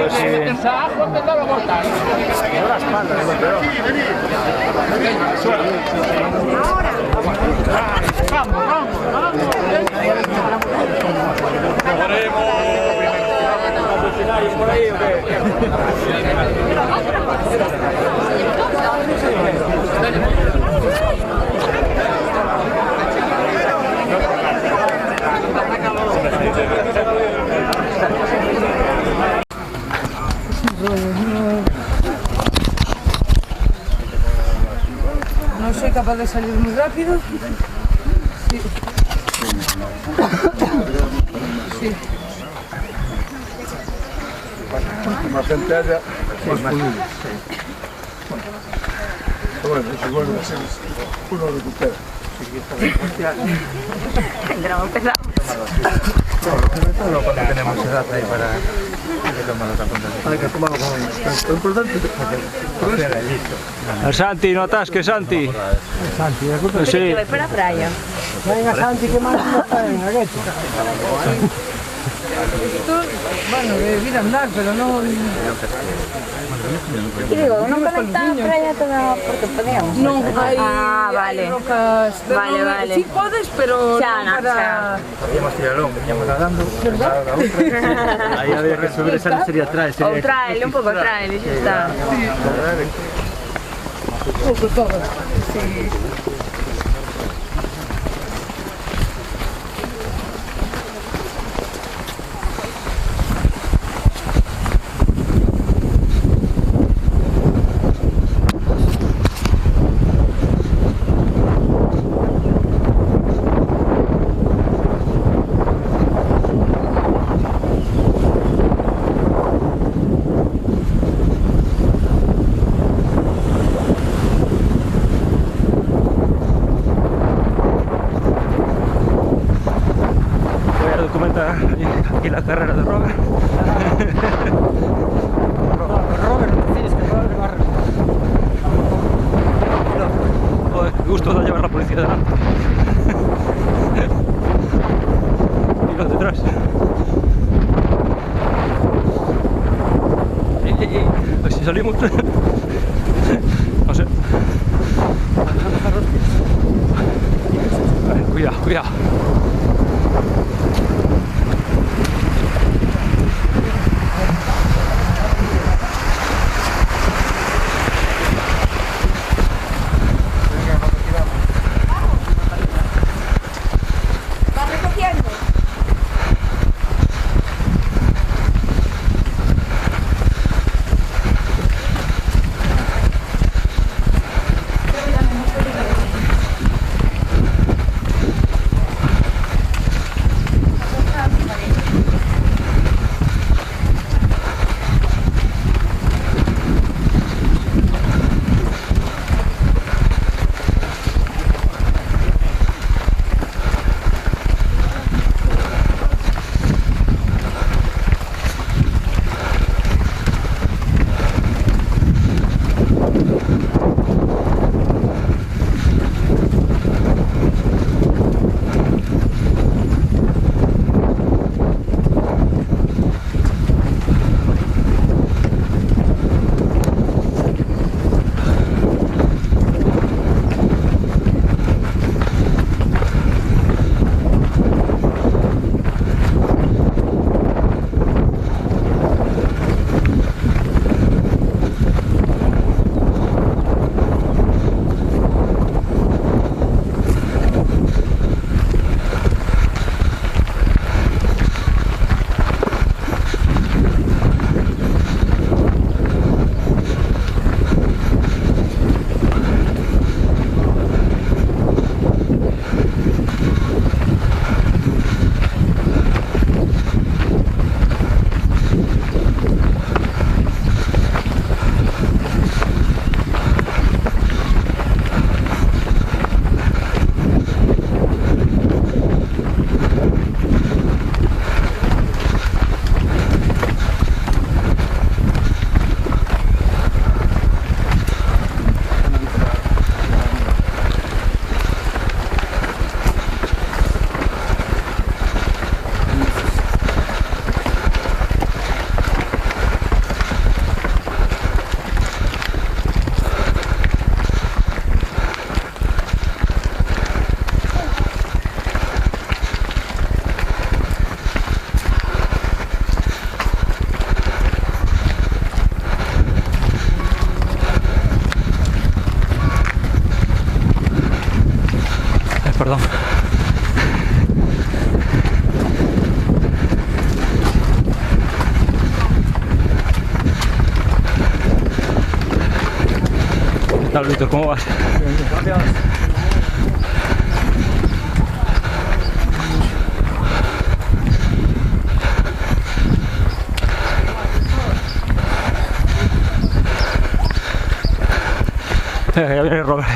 pero sí. La espalda, es lo peor. Vamos, vamos, vamos. ¿Por ahí o qué? No soy capaz de salir muy rápido. Sí. Sí. Más gente haya, más fluido. Bueno, si vuelve a ser, uno recupera. Tendremos pesado. Cuando tenemos edad ahí para tomar otra cuenta. Hay que tomarlo con... Lo importante es listo. Santi, no atasques, Santi. Santi, Pero que voy para la playa. venga Santi, que más no está en Agueto. Esto, bueno, debí andar, pero no... Y digo, ¿no conecta a playa toda porque podíamos? No, hay, vale. hay rocas... Vale, vale. Sí puedes, pero Ya, no para... Hacíamos tiralón, veníamos nadando. Ahí había que subir esa serie atrás. O trail, un poco trail, y ya está. Poco todo. Sí. Aquí la carrera de Roga. Robert, no tienes que probar de barrio. Joder, qué gusto da llevar la policía delante. Y los detrás. A ver si salimos. No sé. Cuidado, cuidado. tal, Víctor? ¿Cómo vas? Gracias. Ya viene Robert.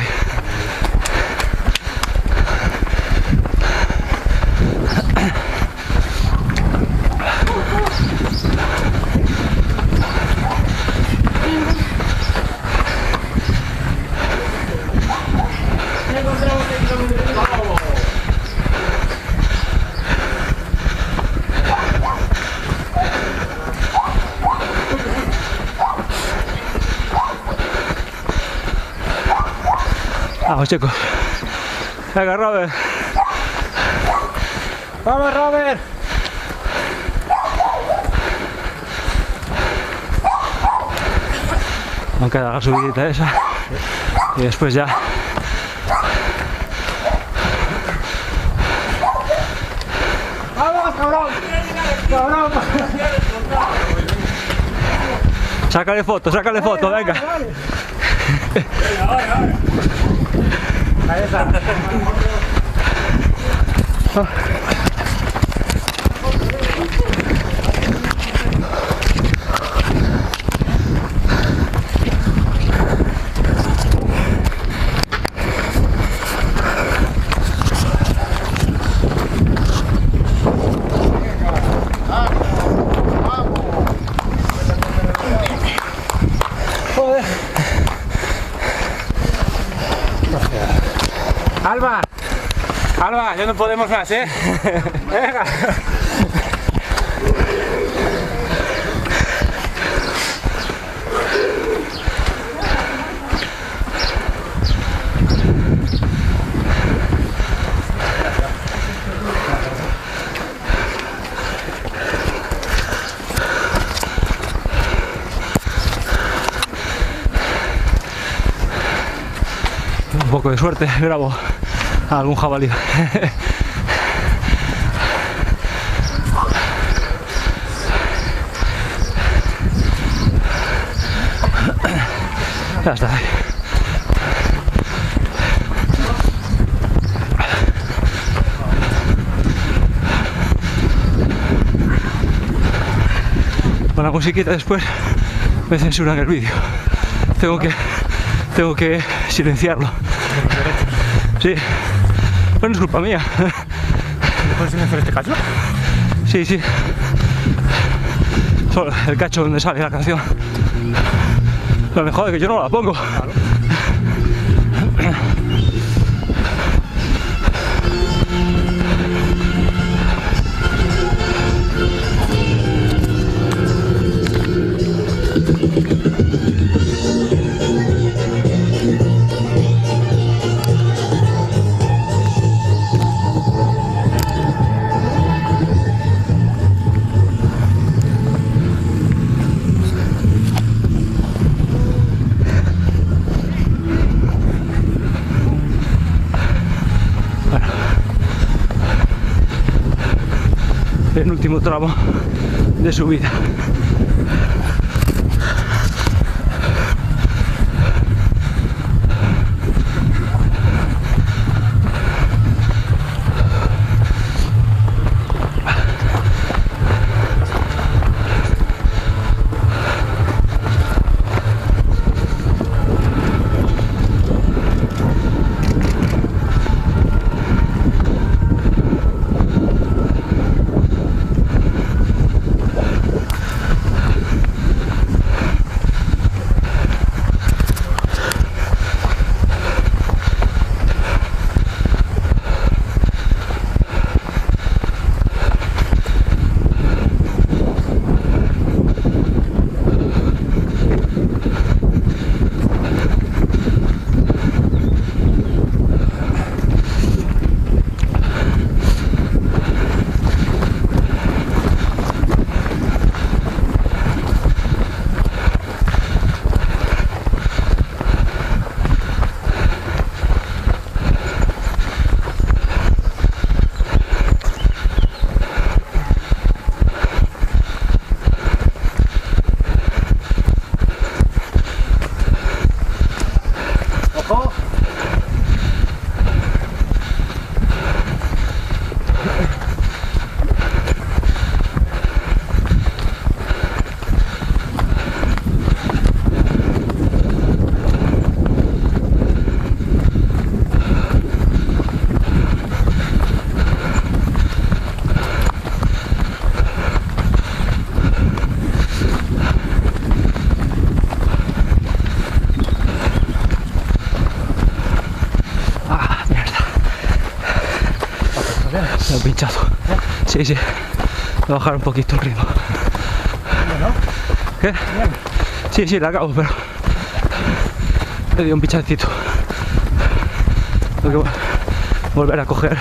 Vamos, chicos. Venga, Robert. ¡Vamos, Robert! Aún queda la subidita esa. Y después ya. ¡Vamos, cabrón! ¡Cabrón! Sácale foto, venga. Ahí está. Alba, Alba, ya no podemos más, ¿eh? Venga. Un poco de suerte, grabo a algún jabalí. Ya está. Con la musiquita después me censuran el vídeo. Tengo que silenciarlo. Sí. Bueno, es culpa mía. ¿Puedes silenciar este cacho? Sí, sí. Solo el cacho donde sale la canción. Lo mejor es que yo no la pongo. Claro. El último tramo de subida. un pinchazo. Sí, sí. Voy a bajar un poquito el ritmo. ¿Qué? Sí, sí, la acabo, pero le di un pinchacito. Tengo que volver a coger.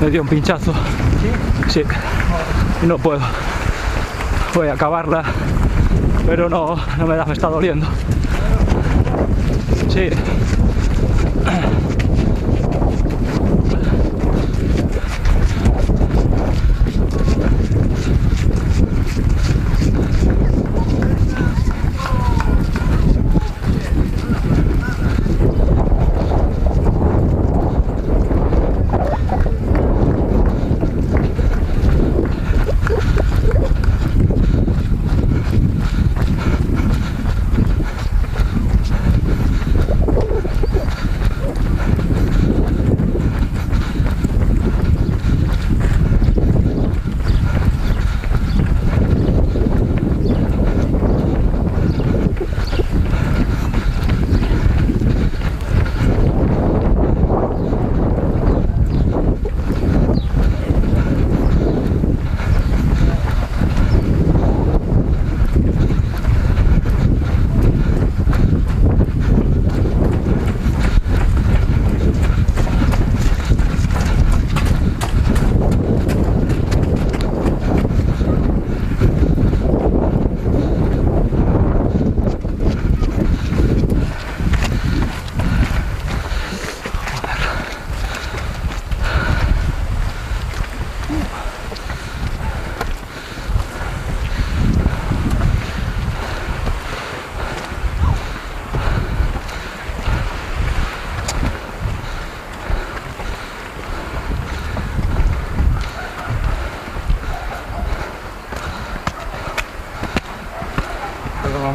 me dio un pinchazo. Sí. Y no puedo. Voy a acabarla, pero no me da, me está doliendo. Sí.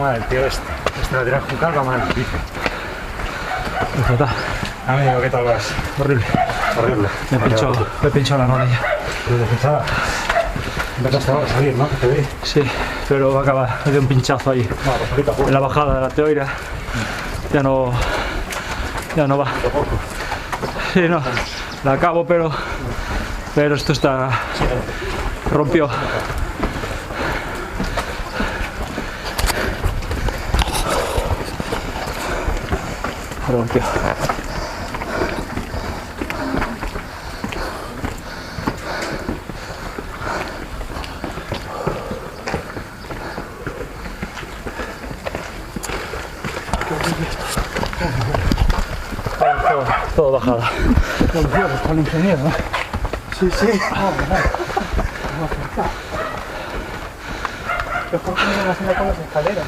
El tío este lateral jucal va mal, dice. Fatal. Amigo, ¿qué tal vas? Horrible. Horrible. Me pinchó la rodilla. ¿Te pensaba? Empezaste a salir, ¿no? Te vi. Sí, pero va a acabar. Me dio un pinchazo ahí. No, pues ahorita poco. En la bajada de la teoira. Ya no va. Sí, no. La acabo, pero esto está... rompió. Rompió. Todo bajada. Está el ingeniero, ¿no? Sí, sí. Mejor que me haciendo con las escaleras.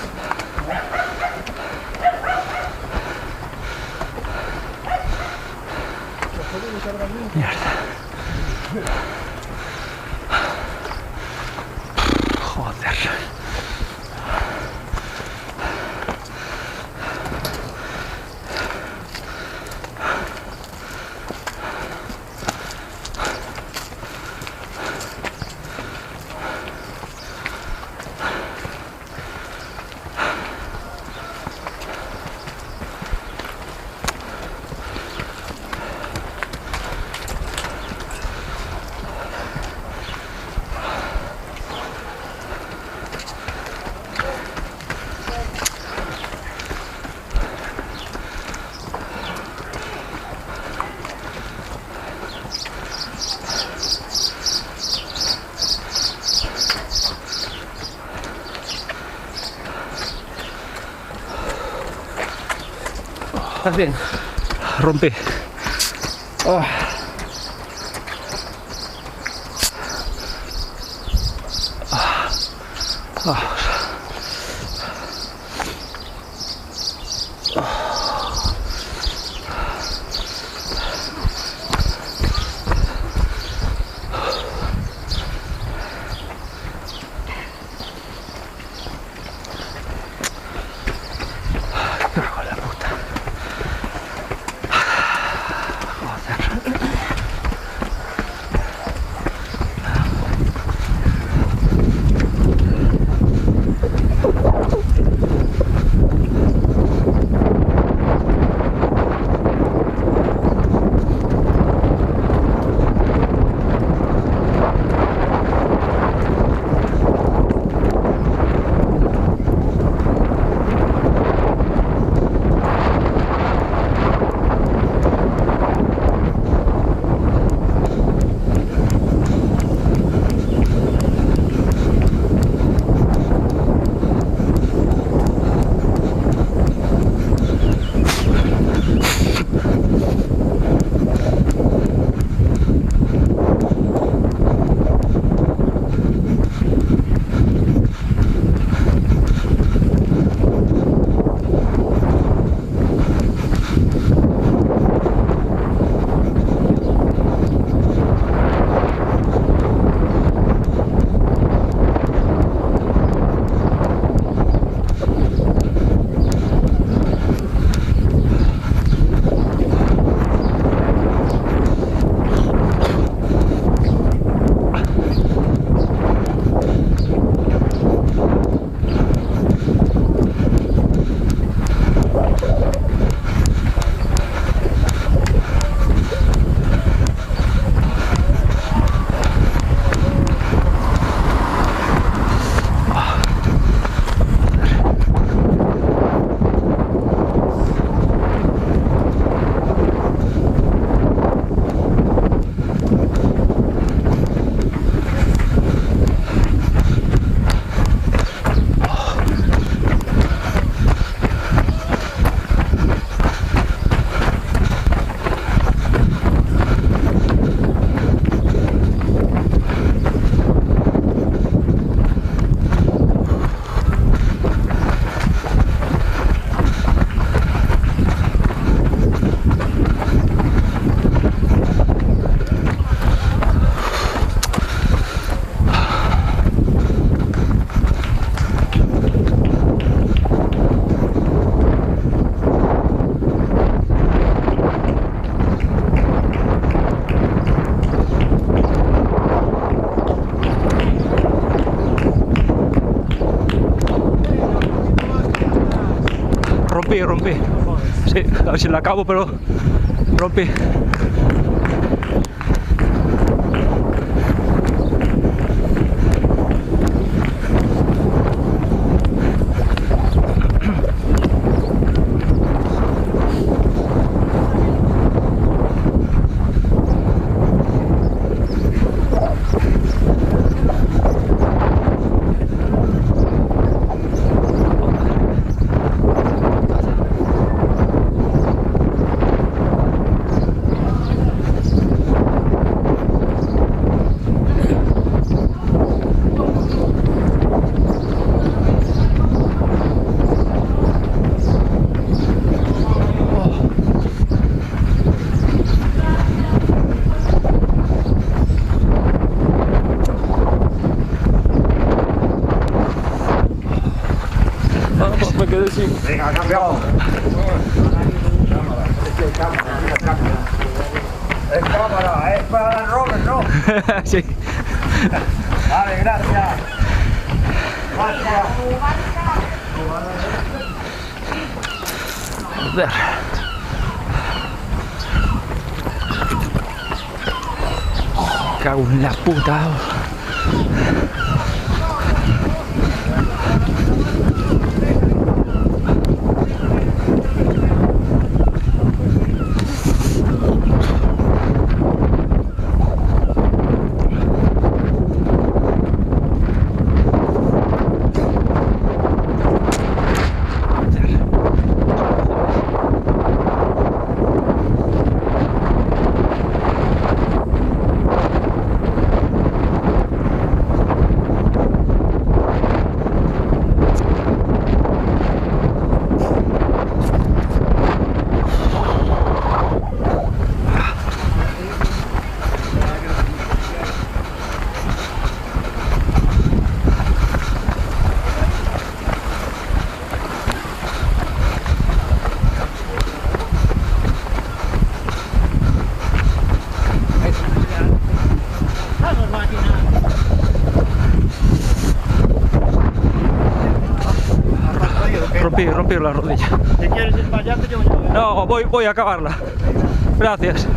Mierda. Joder. ¿Estás bien? Rompí. rompí. Sí, a ver si la acabo, pero rompí. Me quedé sin. Venga, campeón. Es cámara, es para el Robert, ¿no? Sí. Vale, gracias. Joder. Cago en la puta. Rompí la rodilla. Si quieres ir para allá, te llevo yo. No, voy a acabarla. Gracias.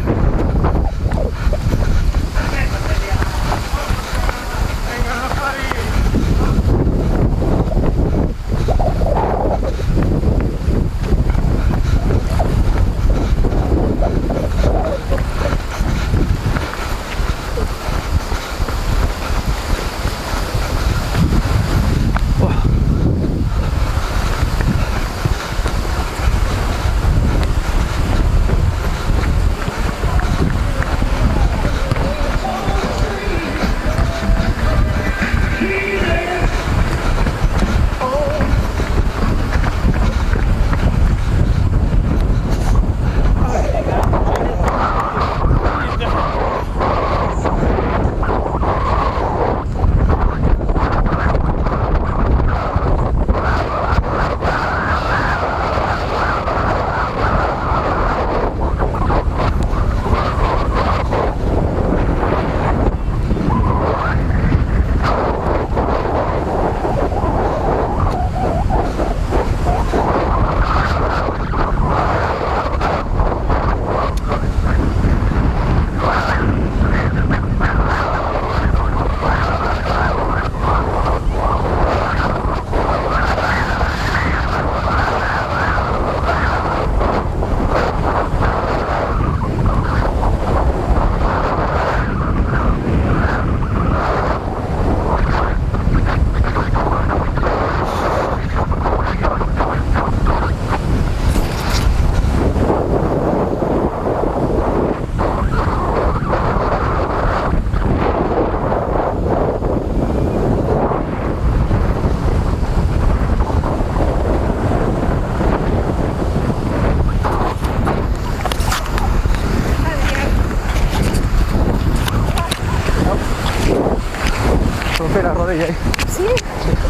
Rompí la rodilla ahí. ¿Sí?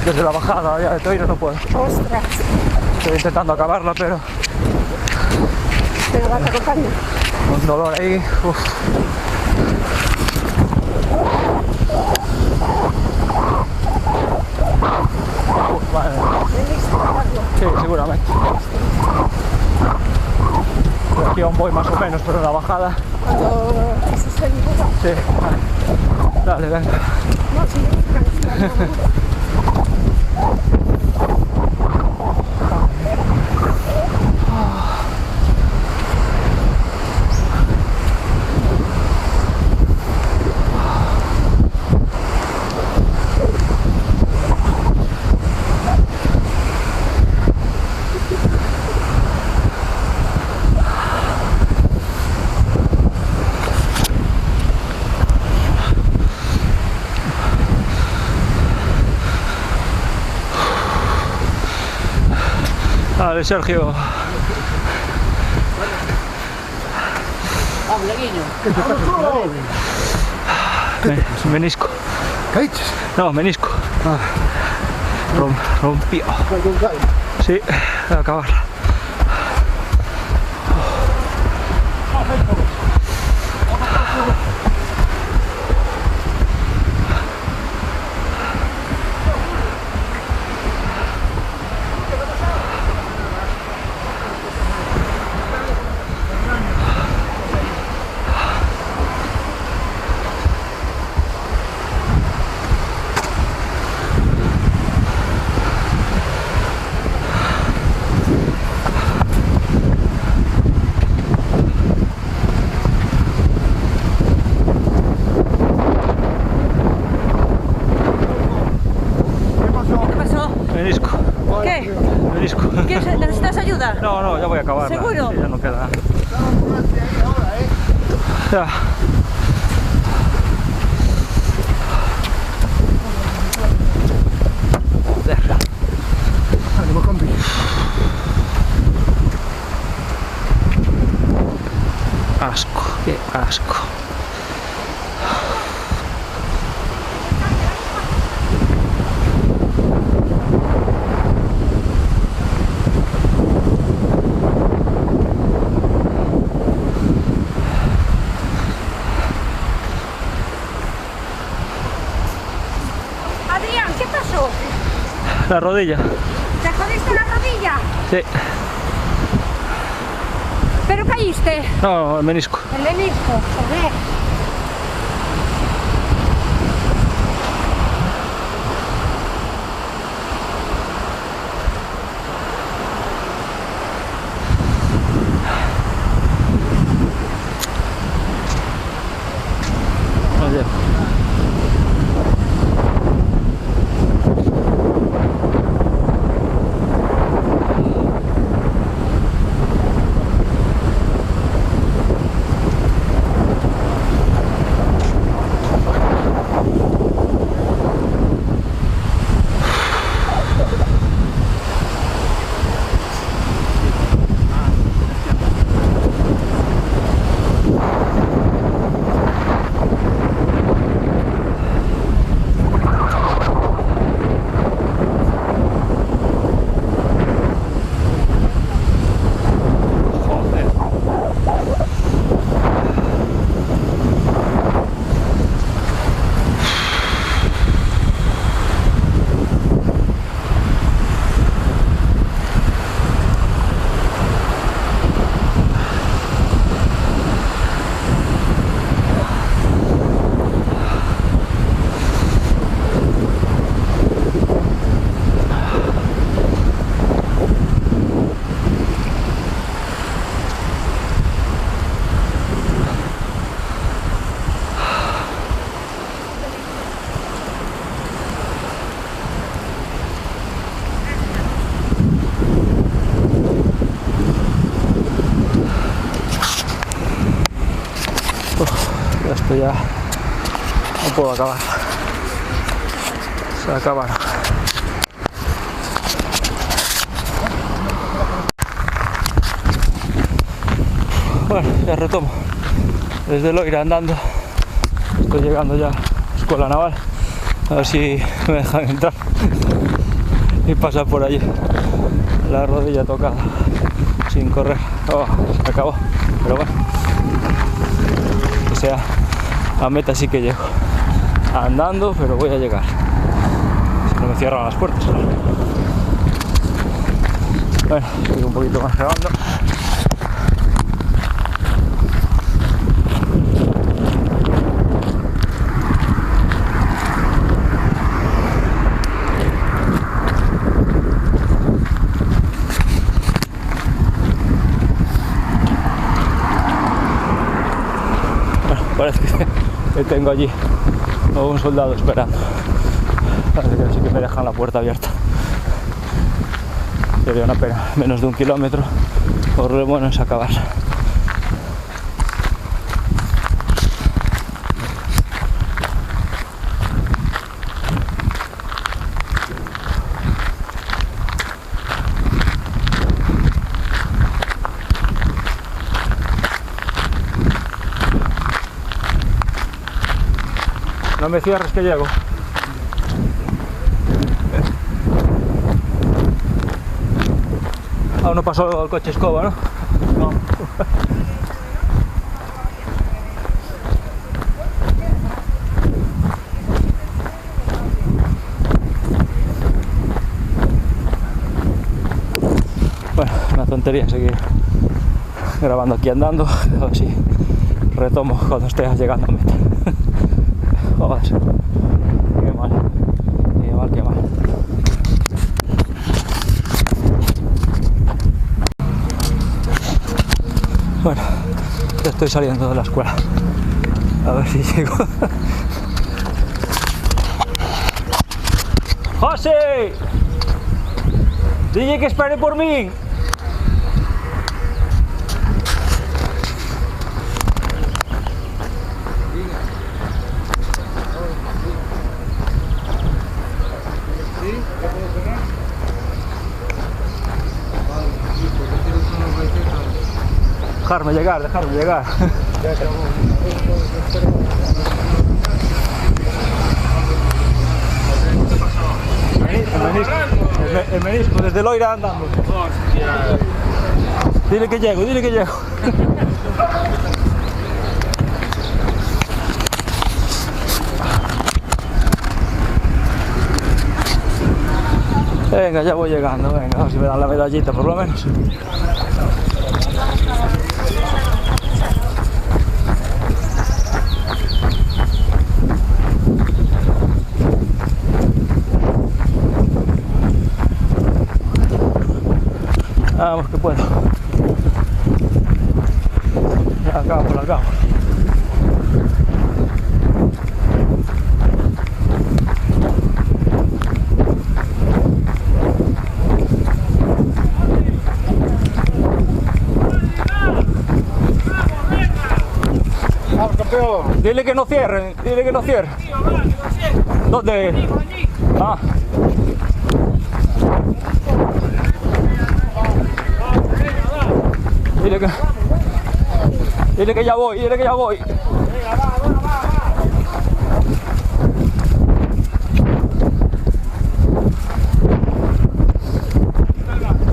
Desde la bajada ya de Toiro no puedo. Ostras. Estoy intentando acabarla, pero ¿Te lo vas a contar? un dolor ahí. Uf. Madre. Sí, seguramente. menos, pero en la bajada. Cuando se empieza. Sí. Dale, venga. No, sí, Dale, Sergio. Menisco. ¿Caíches? No, menisco. Rompió. Sí, voy a acabar. Menisco. ¿Qué? Menisco. ¿Necesitas ayuda? No, ya voy a acabar. ¿Seguro? Sí, ya no queda. Ya. Ánimo, compi. Asco, qué asco. Adrián, ¿qué pasó? La rodilla. ¿Te jodiste la rodilla? Sí. ¿Pero caíste? No, el menisco. El menisco, joder. Oye. Esto ya no puedo acabar. Se acabaron. Bueno, ya retomo. Desde Loira andando. Estoy llegando ya a la Escuela Naval. A ver si me dejan entrar y pasar por allí. La rodilla tocada. Sin correr. Oh, se acabó. Pero bueno. O sea, a meta sí que llego. Andando, pero voy a llegar. Si no me cierran las puertas. Bueno, sigo un poquito más grabando. que tengo allí a un soldado esperando. Parece que sí que me dejan la puerta abierta. Sería una pena, menos de 1 kilómetro, por lo bueno es acabar. No me cierres que llego. Aún no pasó el coche escoba, ¿no? No. Bueno, una tontería seguir grabando aquí andando, a ver si retomo cuando esté llegando a meta. Joder, qué mal, qué mal, qué mal. Bueno, ya estoy saliendo de la escuela. A ver si llego. ¡José! Dile que espere por mí. Dejarme llegar, dejarme llegar. El menisco, desde Loira andando. Dile que llego, dile que llego. Venga, ya voy llegando, venga, a ver si me dan la medallita por lo menos. Vamos que puedo. La acabo, la acabo. Vamos, campeón. Dile que no cierren, dile que no cierren. ¿Dónde? Ah. Dile que ya voy, dile que ya voy. Venga, va.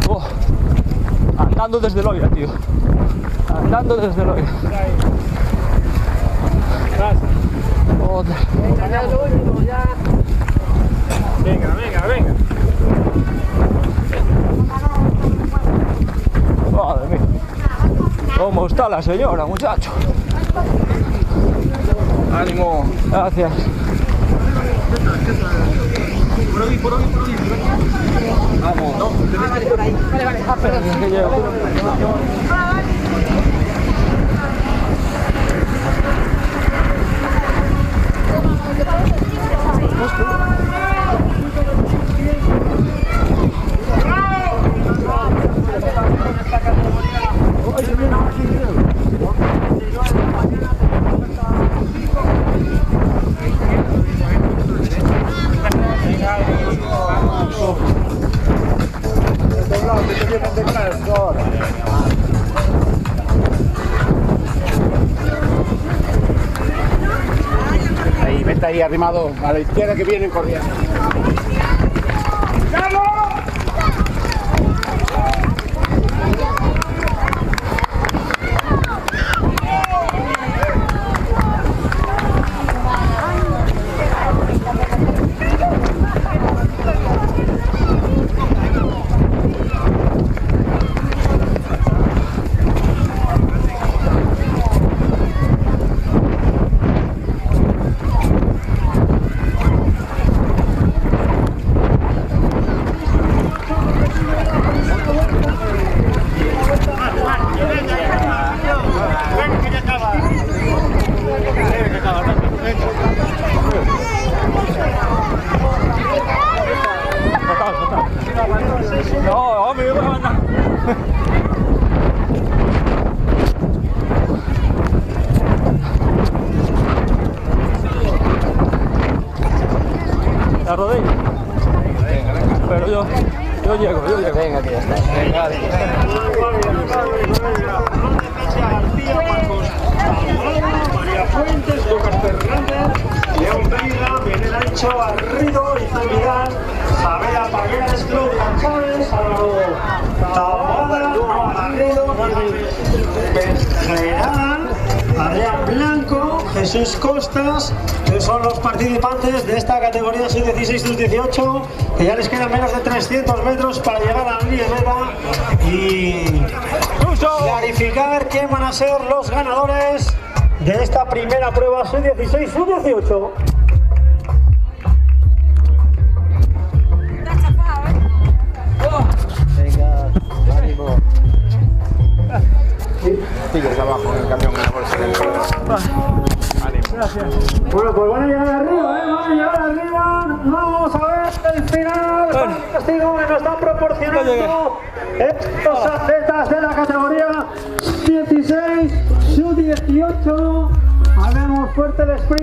Oh, andando desde Loira, tío. Andando desde Loira. Joder. Venga. Madre mía. ¿Cómo está la señora, muchacho? Ánimo. Gracias. Por aquí. Vamos. No, Vale. Que llego. Ahí, vete ahí arrimado a la izquierda que vienen corriendo. La rodilla. Pero yo llego. Venga, que ya está. Venga, María Fuentes, Lucas Fernández, León Veiga, Benel Ancho, Arrido, Izan Vidal, Sabela Pagueras, Claudia Chávez, Álvaro Taboada, Arrido, General, Adrián Blanco, Jesús Costas, que son los participantes de esta categoría sub-16-18, que ya les quedan menos de 300 metros para llegar a la línea meta y clarificar quién van a ser los ganadores de esta primera prueba sub-16, sub-18. venga, ánimo. Sigues abajo en el camión en la bolsa del Bueno, pues van a llegar arriba, van a llegar arriba. Vamos a ver el final. Castigo que nos están proporcionando estos atletas de la categoría 16, sub-18. Haremos fuerte el sprint.